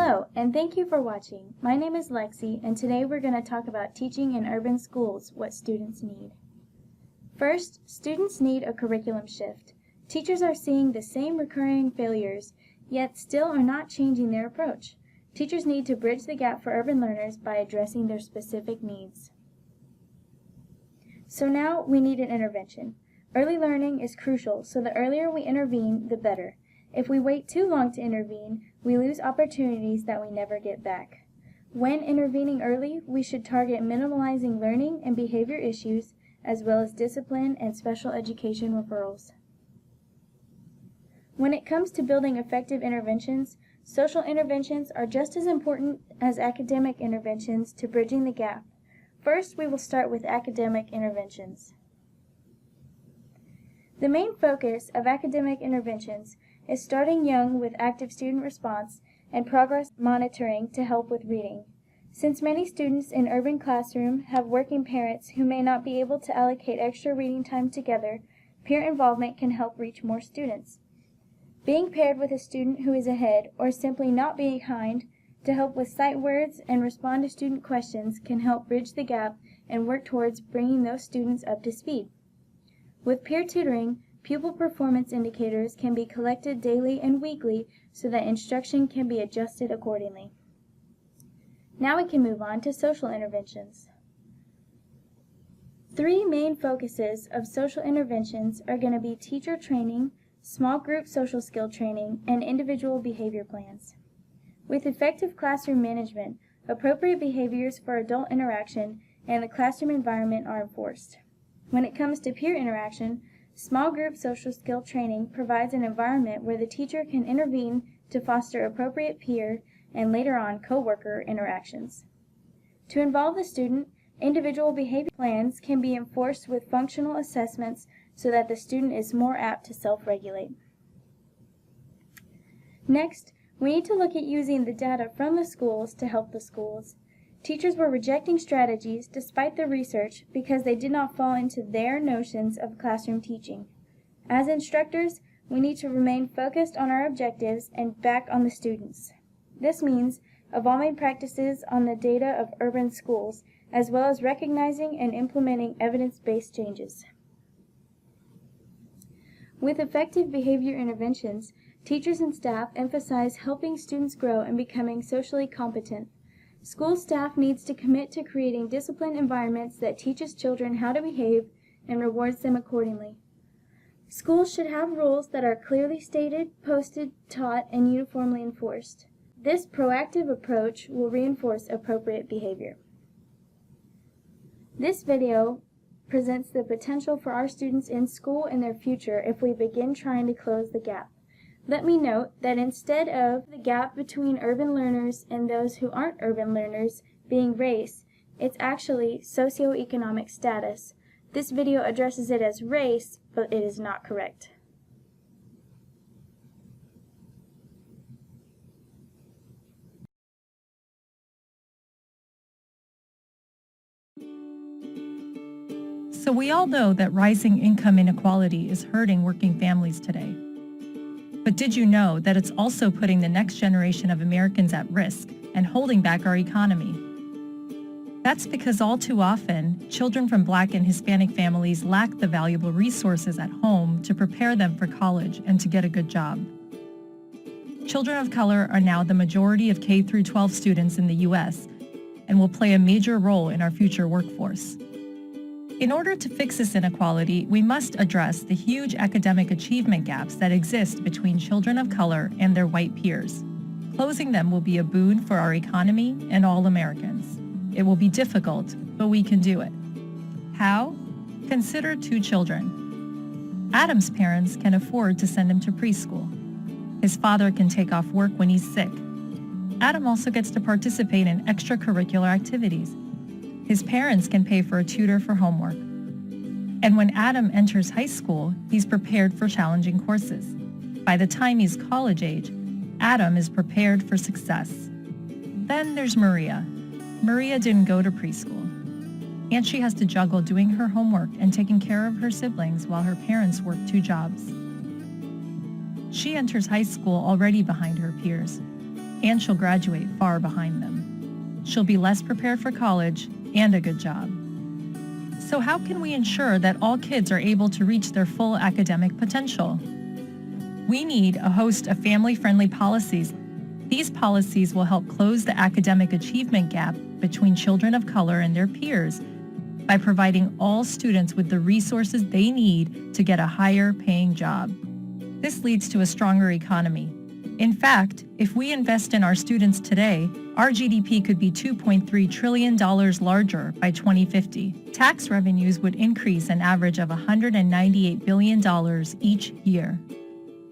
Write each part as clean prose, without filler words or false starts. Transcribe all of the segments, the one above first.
Hello, and thank you for watching. My name is Lexi, and today we're going to talk about teaching in urban schools, what students need. First, students need a curriculum shift. Teachers are seeing the same recurring failures, yet still are not changing their approach. Teachers need to bridge the gap for urban learners by addressing their specific needs. So now we need an intervention. Early learning is crucial, so the earlier we intervene, the better. If we wait too long to intervene, we lose opportunities that we never get back. When intervening early, we should target minimalizing learning and behavior issues, as well as discipline and special education referrals. When it comes to building effective interventions, social interventions are just as important as academic interventions to bridging the gap. First, we will start with academic interventions. The main focus of academic interventions is starting young with active student response and progress monitoring to help with reading. Since many students in urban classrooms have working parents who may not be able to allocate extra reading time together, peer involvement can help reach more students. Being paired with a student who is ahead or simply not behind to help with sight words and respond to student questions can help bridge the gap and work towards bringing those students up to speed. With peer tutoring, pupil performance indicators can be collected daily and weekly so that instruction can be adjusted accordingly. Now we can move on to social interventions. Three main focuses of social interventions are going to be teacher training, small group social skill training, and individual behavior plans. With effective classroom management, appropriate behaviors for adult interaction and the classroom environment are enforced. When it comes to peer interaction, small group social skill training provides an environment where the teacher can intervene to foster appropriate peer and later on co-worker interactions. To involve the student, individual behavior plans can be enforced with functional assessments so that the student is more apt to self-regulate. Next, we need to look at using the data from the schools to help the schools. Teachers were rejecting strategies despite the research because they did not fall into their notions of classroom teaching. As instructors, we need to remain focused on our objectives and back on the students. This means evolving practices on the data of urban schools, as well as recognizing and implementing evidence-based changes. With effective behavior interventions, teachers and staff emphasize helping students grow and becoming socially competent. School staff needs to commit to creating disciplined environments that teaches children how to behave and rewards them accordingly. Schools should have rules that are clearly stated, posted, taught, and uniformly enforced. This proactive approach will reinforce appropriate behavior. This video presents the potential for our students in school and their future if we begin trying to close the gap. Let me note that instead of the gap between urban learners and those who aren't urban learners being race, it's actually socioeconomic status. This video addresses it as race, but it is not correct. So we all know that rising income inequality is hurting working families today. But did you know that it's also putting the next generation of Americans at risk and holding back our economy? That's because all too often, children from Black and Hispanic families lack the valuable resources at home to prepare them for college and to get a good job. Children of color are now the majority of K-12 students in the U.S. and will play a major role in our future workforce. In order to fix this inequality, we must address the huge academic achievement gaps that exist between children of color and their white peers. Closing them will be a boon for our economy and all Americans. It will be difficult, but we can do it. How? Consider two children. Adam's parents can afford to send him to preschool. His father can take off work when he's sick. Adam also gets to participate in extracurricular activities. His parents can pay for a tutor for homework. And when Adam enters high school, he's prepared for challenging courses. By the time he's college age, Adam is prepared for success. Then there's Maria. Maria didn't go to preschool, and she has to juggle doing her homework and taking care of her siblings while her parents work 2 jobs. She enters high school already behind her peers. and she'll graduate far behind them. She'll be less prepared for college and a good job. So how can we ensure that all kids are able to reach their full academic potential? We need a host of family-friendly policies. These policies will help close the academic achievement gap between children of color and their peers by providing all students with the resources they need to get a higher paying job. This leads to a stronger economy. In fact, if we invest in our students today, our GDP could be $2.3 trillion larger by 2050. Tax revenues would increase an average of $198 billion each year.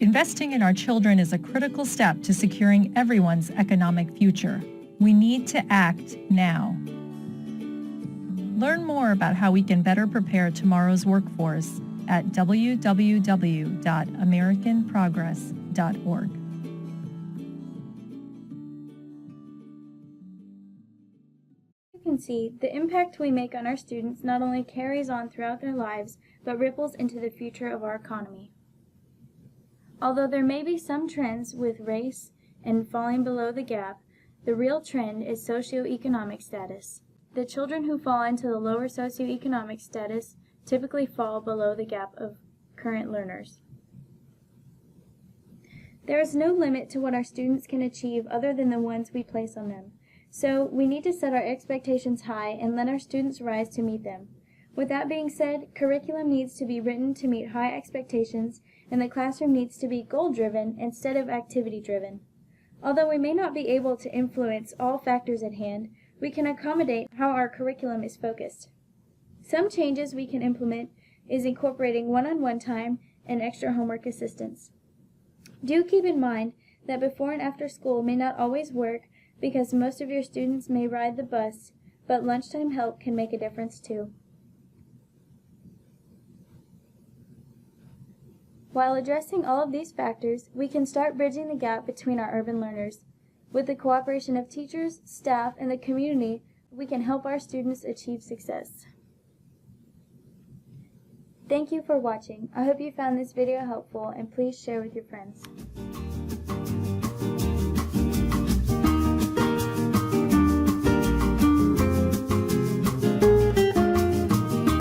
Investing in our children is a critical step to securing everyone's economic future. We need to act now. Learn more about how we can better prepare tomorrow's workforce at www.americanprogress.org. You can see, the impact we make on our students not only carries on throughout their lives, but ripples into the future of our economy. Although there may be some trends with race and falling below the gap, the real trend is socioeconomic status. The children who fall into the lower socioeconomic status typically fall below the gap of current learners. There is no limit to what our students can achieve other than the ones we place on them. So we need to set our expectations high and let our students rise to meet them. With that being said, curriculum needs to be written to meet high expectations, and the classroom needs to be goal-driven instead of activity-driven. Although we may not be able to influence all factors at hand, we can accommodate how our curriculum is focused. Some changes we can implement is incorporating one-on-one time and extra homework assistance. Do keep in mind that before and after school may not always work because most of your students may ride the bus, but lunchtime help can make a difference too. While addressing all of these factors, we can start bridging the gap between our urban learners. With the cooperation of teachers, staff, and the community, we can help our students achieve success. Thank you for watching. I hope you found this video helpful, and please share with your friends.